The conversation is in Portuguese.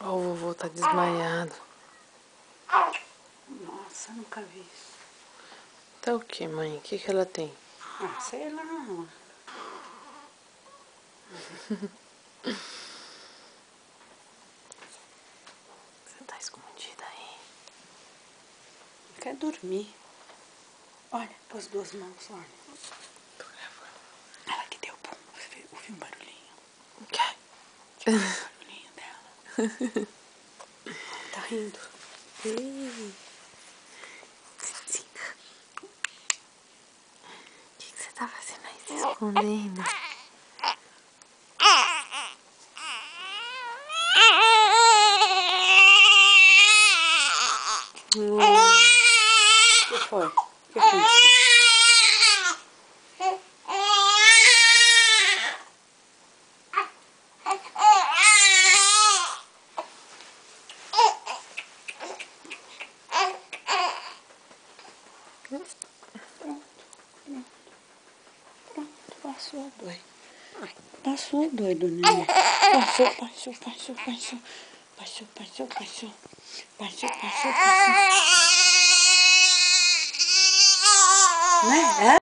Ó, o vovô tá desmaiado. Nossa, nunca vi isso. Tá o que, mãe? O que que ela tem? Ah, sei lá. Você tá escondida aí? Quer dormir. Olha, pôs duas mãos, olha. Tô gravando. Ela que deu pum. Ouviu um barulhinho? O quê? Ouviu o barulhinho dela? Tá rindo. Ih. O que você tá fazendo aí, se escondendo? O que foi? O que aconteceu? Pronto, passou a dor. Passou a dor, neném. Passou. Né?